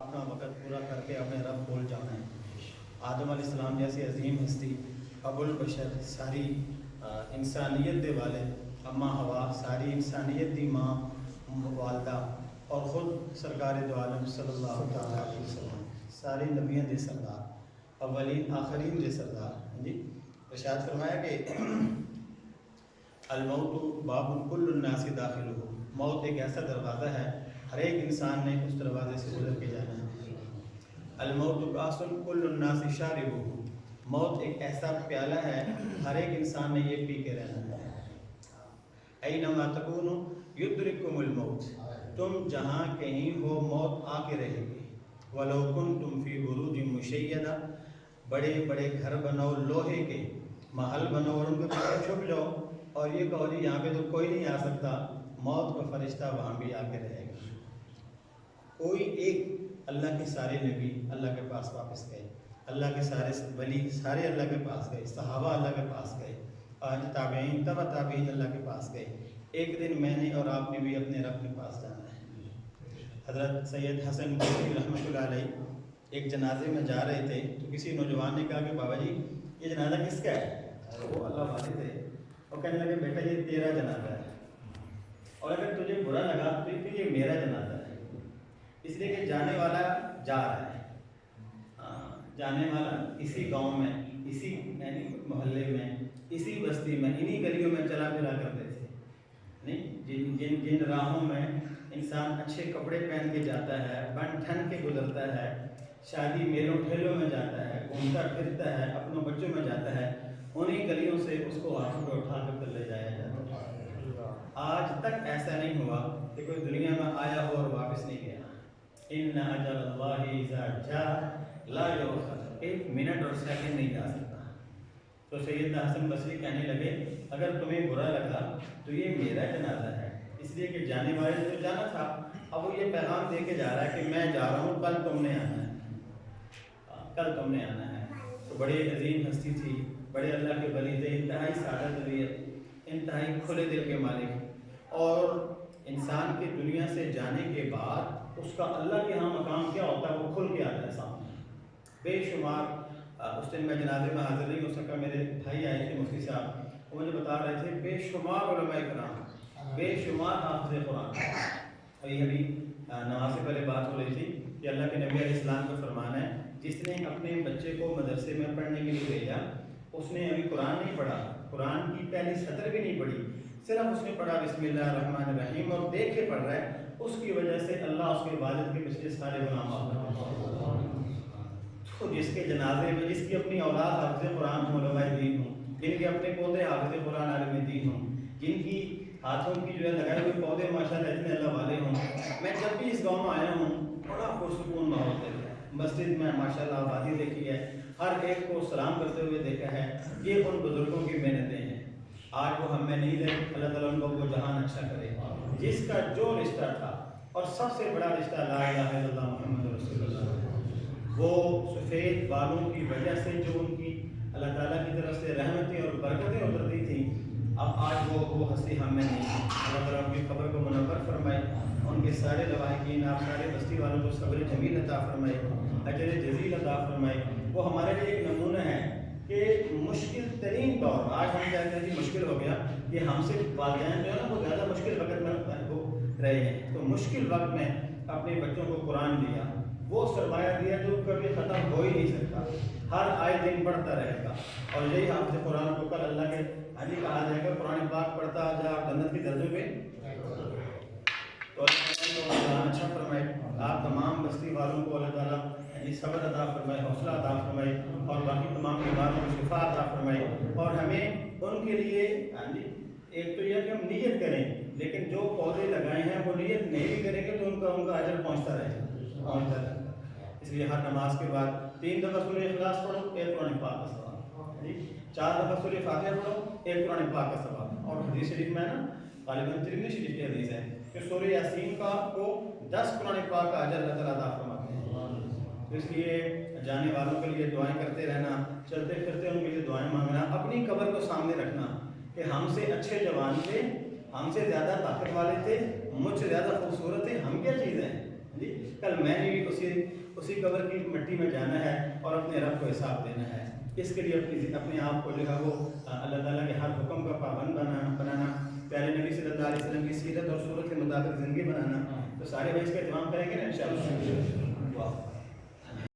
اپنا وقت پورا کر کے اپنے رب بول جانا ہے۔ آدم علیہ السلام جیسی عظیم ہستی، ابو البشر، ساری انسانیت دے والے، اماں ہوا ساری انسانیت دی ماں والدہ، اور خود سرکار دو عالم صلی اللہ تعالیٰ علیہ وسلم، ساری نبیوں دے سردار، اولین آخرین دے سردار جی، ارشاد فرمایا کہ الموت باب کل الناس داخلہ، موت ایک ایسا دروازہ ہے ہر ایک انسان نے اس دروازے سے گزر کے جانا ہے۔ الموت کاس کل الناس شاربہ، موت ایک ایسا پیالہ ہے ہر ایک انسان نے یہ پی کے رہنا ہے۔ اینما تکونوا یدرککم الموت، تم جہاں کہیں ہو موت آ کے رہے گی۔ ولو کنتم فی بروج مشیدہ، بڑے بڑے گھر بناؤ لوہے کے، محل بناؤ اور ان کے پیچھے چھپ جاؤ اور یہ کہو جی یہاں پہ تو کوئی نہیں آ سکتا، موت کا فرشتہ وہاں بھی آ کے رہے گا۔ کوئی ایک، اللہ کے سارے نبی اللہ کے پاس واپس گئے، اللہ کے سارے ولی سارے اللہ کے پاس گئے، صحابہ اللہ کے پاس گئے، آج تابعین تبع تابعین اللہ کے پاس گئے۔ ایک دن میں نے اور آپ نے بھی اپنے رب کے پاس جانا ہے۔ حضرت سید حسن بصری رحمۃ اللہ علیہ ایک جنازے میں جا رہے تھے تو کسی نوجوان نے کہا کہ بابا جی یہ جنازہ کس کا ہے؟ وہ اللہ والے تھے، وہ کہنے لگے بیٹا یہ تیرا جنازہ ہے، اور اگر تجھے برا لگا تو یہ میرا جنازہ ہے، اس لیے کہ جانے والا جا رہا ہے، جانے والا اسی گاؤں میں، اسی یعنی محلے میں، اسی بستی میں، انہی گلیوں میں چلا پھرا کرتے تھے، نہیں جن راہوں میں انسان اچھے کپڑے پہن کے جاتا ہے، بن ٹھن کے گزرتا ہے، شادی میلوں ٹھیلوں میں جاتا ہے، گھومتا پھرتا ہے، اپنوں بچوں میں جاتا ہے، انہی گلیوں سے اس کو ہاتھوں پہ اٹھا کر لے جایا جاتا ہے۔ آج تک ایسا نہیں ہوا کہ کوئی دنیا میں آیا ہو اور واپس نہیں گیا۔ ان اجل اللہ اذا جاء لا یؤخر، ایک منٹ اور سیکنڈ نہیں جا سکتا۔ تو سیدنا حسن بصری کہنے لگے اگر تمہیں برا لگا تو یہ میرا جنازہ ہے، اس لیے کہ جانے والے تو جانا تھا، اب وہ یہ پیغام دے کے جا رہا ہے کہ میں جا رہا ہوں، کل تم نے آنا ہے، کل تم نے آنا ہے۔ تو بڑی عظیم ہستی تھی، بڑے اللہ کے ولی تھے، انتہائی سادہ طبیعت، انتہائی کھلے دل کے مالک، اور انسان کی دنیا سے جانے کے بعد اس کا اللہ کے ہاں مقام کیا ہوتا ہے وہ کھل کے آتا ہے سامنے۔ بے شمار، اس دن میں جنازے میں حاضر نہیں ہو سکا، میرے بھائی آئے تھے مفتی صاحب، وہ مجھے بتا رہے تھے بے شمار علماء کرام، بے شمار حافظ قرآن، اور یہ ابھی نماز سے پہلے بات ہو رہی تھی کہ اللہ کے نبی علیہ السلام کا فرمان ہے جس نے اپنے بچے کو مدرسے میں پڑھنے کے لیے بھیجا اس نے ابھی قرآن نہیں پڑھا، قرآن کی پہلی سطر بھی نہیں پڑھی، صرف اس نے پڑھا بسم اللہ الرحمن الرحیم اور دیکھ کے پڑھ رہا ہے، اس کی وجہ سے اللہ اس کے والد کے پچھلے سارے گناہ معاف کرتا ہے۔ تو جس کے جنازے میں، جس کی اپنی اولاد حافظ قرآن ہوں، علماء دین ہوں، جن کے اپنے پودے حافظ قرآن عالم دین ہوں، جن کی ہاتھوں کی جو ہے لگائے ہوئے پودے ماشاءاللہ اتنے اللہ والے ہوں، میں جب بھی اس گاؤں میں آیا ہوں بڑا پرسکون ماحول دیکھا ہے، مسجد میں ماشاءاللہ آبادی دیکھی ہے، ہر ایک کو سلام کرتے ہوئے دیکھا ہے، یہ ان بزرگوں کی محنتیں ہیں۔ آج وہ ہمیں نہیں دے، اللہ تعالیٰ ان کو وہ جہان اچھا کرے، جس کا جو رشتہ تھا، اور سب سے بڑا رشتہ لا الہ الا اللہ محمد رسول اللہ، وہ سفید بالوں کی وجہ سے جو ان کی اللہ تعالیٰ کی طرف سے رحمتیں اور برکتیں اترتی تھیں، اب آج وہ ہستی ہم میں نہیں۔ اللہ تعالیٰ ان کی قبر کو منور فرمائے، ان کے سارے لواحقین، آپ سارے بستی والوں کو صبر جمیل عطا فرمائے، اجر جزیل عطا فرمائے۔ وہ ہمارے لیے ایک نمونہ ہے کہ مشکل ترین دور، آج ہم کہتے ہیں کہ مشکل ہو گیا، کہ ہم سے والدین جو ہے نا وہ زیادہ مشکل وقت میں وہ رہے ہیں، تو مشکل وقت میں اپنے بچوں کو قرآن دیا، وہ سرمایہ دیا جو کبھی ختم ہو ہی نہیں سکتا، ہر آئے دن بڑھتا رہے گا، اور یہی حافظ قرآن کو کل اللہ کے علی کہا جائے گا، قرآن پاک پڑھتا جا آپ جنت کی درجوں پہ، تو اللہ تعالیٰ اچھا فرمائے، آپ تمام بستی والوں کو اللہ تعالیٰ صبر عطا فرمائے، حوصلہ عطا فرمائے، اور باقی تمام بیماروں کو شفا عطا فرمائے، اور ہمیں ان کے لیے ایک تو یہ کہ ہم نیت کریں، لیکن جو پودے لگائے ہیں وہ نیت نہیں بھی کریں گے تو ان کا اجر پہنچتا رہے گا۔ اس لیے ہر نماز کے بعد 3 دفعہ سورہ اخلاص پڑھو، 1 قرآن پاک کا ثواب، 4 دفعہ سورہ فاتحہ پڑھو، 1 قرآن پاک کا ثواب، اور حدیث شریف میں نا غالباً ترمذی شریف کی حدیث ہے کہ سورہ یاسین کو 10 قرآن پاک کا اجر اللہ تعالیٰ عطا فرماتے ہیں۔ اس لیے جانے والوں کے لیے دعائیں کرتے رہنا، چلتے پھرتے ان کے لیے دعائیں مانگنا، اپنی قبر کو سامنے رکھنا کہ ہم سے اچھے جوان تھے، ہم سے زیادہ طاقت والے تھے، مجھ سے زیادہ خوبصورت تھے، ہم کیا چیز ہیں، جی کل میں نے بھی اسی قبر کی مٹی میں جانا ہے اور اپنے رب کو حساب دینا ہے. اس کے لیے اپنے آپ کو جو ہے وہ اللہ تعالیٰ کے ہر حکم کا پابند بنانا پیارے نبی صلی اللہ علیہ وسلم کی سیرت اور صورت کے مطابق زندگی بنانا. تو سارے بھائی اس کا اہتمام کریں گے نا انشاءاللہ.